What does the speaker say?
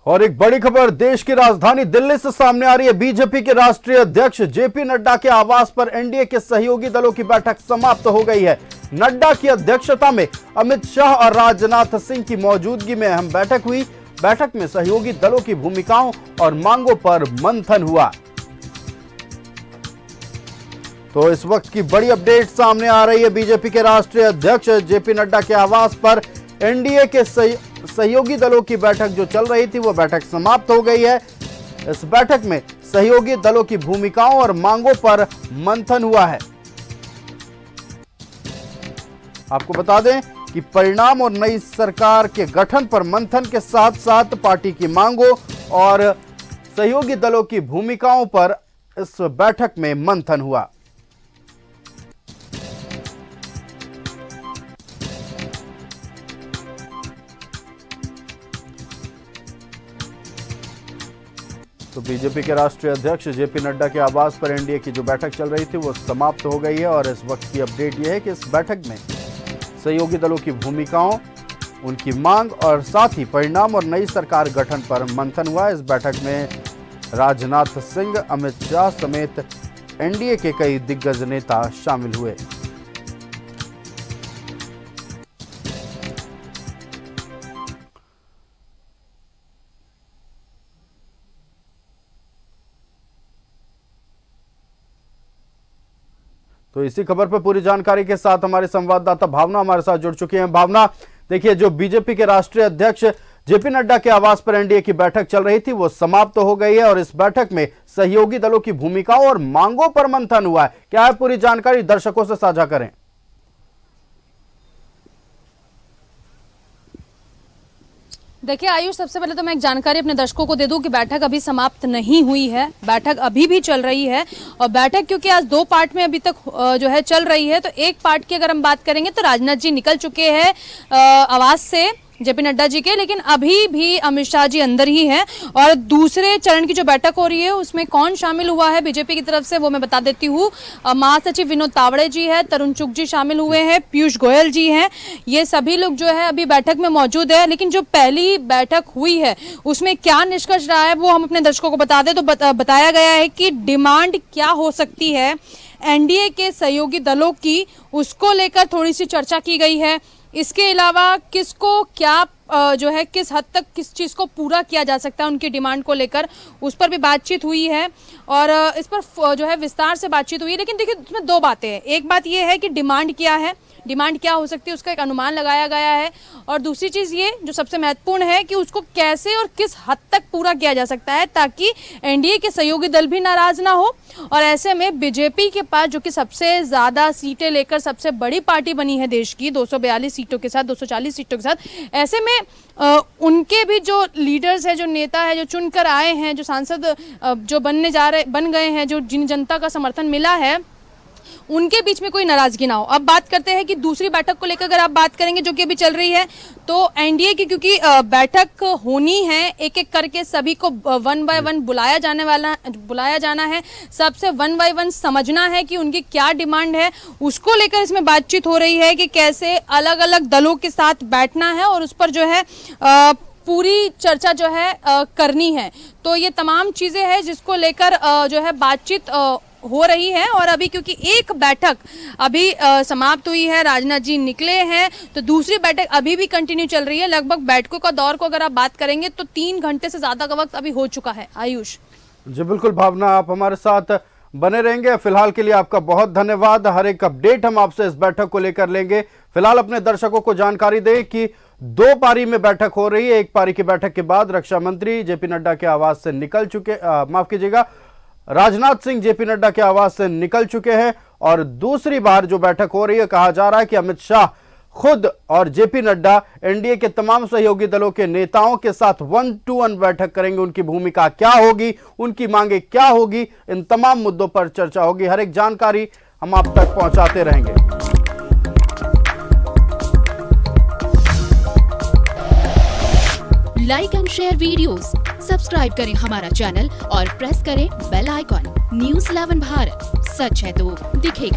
और एक बड़ी खबर देश की राजधानी दिल्ली से सामने आ रही है। बीजेपी के राष्ट्रीय अध्यक्ष जेपी नड्डा के आवास पर एनडीए के सहयोगी दलों की बैठक समाप्त हो गई है। नड्डा की अध्यक्षता में अमित शाह और राजनाथ सिंह की मौजूदगी में अहम बैठक हुई। बैठक में सहयोगी दलों की भूमिकाओं और मांगों पर मंथन हुआ। तो इस वक्त की बड़ी अपडेट सामने आ रही है। बीजेपी के राष्ट्रीय अध्यक्ष जेपी नड्डा के आवास पर एनडीए के सहयोगी दलों की बैठक जो चल रही थी वो बैठक समाप्त हो गई है। इस बैठक में सहयोगी दलों की भूमिकाओं और मांगों पर मंथन हुआ है। आपको बता दें कि परिणाम और नई सरकार के गठन पर मंथन के साथ साथ पार्टी की मांगों और सहयोगी दलों की भूमिकाओं पर इस बैठक में मंथन हुआ। तो बीजेपी के राष्ट्रीय अध्यक्ष जेपी नड्डा के आवास पर एनडीए की जो बैठक चल रही थी वो समाप्त हो गई है। और इस वक्त की अपडेट यह है कि इस बैठक में सहयोगी दलों की भूमिकाओं, उनकी मांग और साथ ही परिणाम और नई सरकार गठन पर मंथन हुआ। इस बैठक में राजनाथ सिंह, अमित शाह समेत एनडीए के कई दिग्गज नेता शामिल हुए। तो इसी खबर पर पूरी जानकारी के साथ हमारे संवाददाता भावना हमारे साथ जुड़ चुके हैं। भावना, देखिए, जो बीजेपी के राष्ट्रीय अध्यक्ष जेपी नड्डा के आवास पर एनडीए की बैठक चल रही थी वो समाप्त हो गई है और इस बैठक में सहयोगी दलों की भूमिकाओं और मांगों पर मंथन हुआ है। क्या है पूरी जानकारी, दर्शकों से साझा करें। देखिए आयुष, सबसे पहले तो मैं एक जानकारी अपने दर्शकों को दे दूं कि बैठक अभी समाप्त नहीं हुई है, बैठक अभी भी चल रही है। और बैठक क्योंकि आज दो पार्ट में अभी तक जो है चल रही है, तो एक पार्ट की अगर हम बात करेंगे तो राजनाथ जी निकल चुके हैं आवास से जेपी नड्डा जी के, लेकिन अभी भी अमित शाह जी अंदर ही हैं। और दूसरे चरण की जो बैठक हो रही है उसमें कौन शामिल हुआ है बीजेपी की तरफ से वो मैं बता देती हूँ। महासचिव विनोद तावड़े जी है, तरुण चुग जी शामिल हुए हैं, पीयूष गोयल जी हैं, ये सभी लोग जो है अभी बैठक में मौजूद है। लेकिन जो पहली बैठक हुई है उसमें क्या निष्कर्ष रहा है वो हम अपने दर्शकों को बता दें। तो बताया गया है कि डिमांड क्या हो सकती है एनडीए के सहयोगी दलों की, उसको लेकर थोड़ी सी चर्चा की गई है। इसके अलावा किसको क्या जो है किस हद तक किस चीज़ को पूरा किया जा सकता है उनकी डिमांड को लेकर, उस पर भी बातचीत हुई है और इस पर जो है विस्तार से बातचीत हुई है। लेकिन देखिए इसमें दो बातें हैं। एक बात यह है कि डिमांड क्या है, डिमांड क्या हो सकती है उसका एक अनुमान लगाया गया है। और दूसरी चीज़ ये जो सबसे महत्वपूर्ण है कि उसको कैसे और किस हद तक पूरा किया जा सकता है ताकि एनडीए के सहयोगी दल भी नाराज ना हो। और ऐसे में बीजेपी के पास जो कि सबसे ज़्यादा सीटें लेकर सबसे बड़ी पार्टी बनी है देश की 242 सीटों के साथ, 240 सीटों के साथ, ऐसे में उनके भी जो लीडर्स है, जो नेता है, जो चुनकर आए हैं, जो सांसद जो बन गए हैं, जो जिन जनता का समर्थन मिला है, उनके बीच में कोई नाराजगी ना हो। अब बात करते हैं कि दूसरी बैठक को लेकर अगर आप बात करेंगे जो कि अभी चल रही है, तो एनडीए की क्योंकि बैठक होनी है, एक एक करके सभी को वन बाय वन बुलाया जाना है, सबसे वन बाय वन समझना है कि उनकी क्या डिमांड है, उसको लेकर इसमें बातचीत हो रही है कि कैसे अलग अलग दलों के साथ बैठना है और उस पर जो है पूरी चर्चा जो है करनी है। तो ये तमाम चीज़ें हैं जिसको लेकर जो है बातचीत हो रही है। और अभी क्योंकि एक बैठक अभी समाप्त हुई है, राजनाथ जी निकले हैं, तो दूसरी बैठक अभी भी कंटिन्यू चल रही है। लगभग बैठकों का दौर को अगर आप बात करेंगे तो 3 घंटे से ज़्यादा का वक्त अभी हो चुका है। आयुष जी बिल्कुल भावना, आप हमारे साथ बने रहेंगे। फिलहाल के लिए आपका बहुत धन्यवाद। हर एक अपडेट हम आपसे इस बैठक को लेकर लेंगे। फिलहाल अपने दर्शकों को जानकारी दें कि 2 पारी में बैठक हो रही है। एक पारी की बैठक के बाद रक्षा मंत्री जेपी नड्डा के आवास से निकल चुके माफ कीजिएगा, राजनाथ सिंह जेपी नड्डा के आवास से निकल चुके हैं और दूसरी बार जो बैठक हो रही है, कहा जा रहा है कि अमित शाह खुद और जेपी नड्डा एनडीए के तमाम सहयोगी दलों के नेताओं के साथ 1-to-1 बैठक करेंगे। उनकी भूमिका क्या होगी, उनकी मांगे क्या होगी, इन तमाम मुद्दों पर चर्चा होगी। हर एक जानकारी हम आप तक पहुंचाते रहेंगे। Like and share videos, subscribe करें हमारा चैनल और प्रेस करें बेल आइकॉन। न्यूज़ 11 भारत, सच है तो दिखेगा।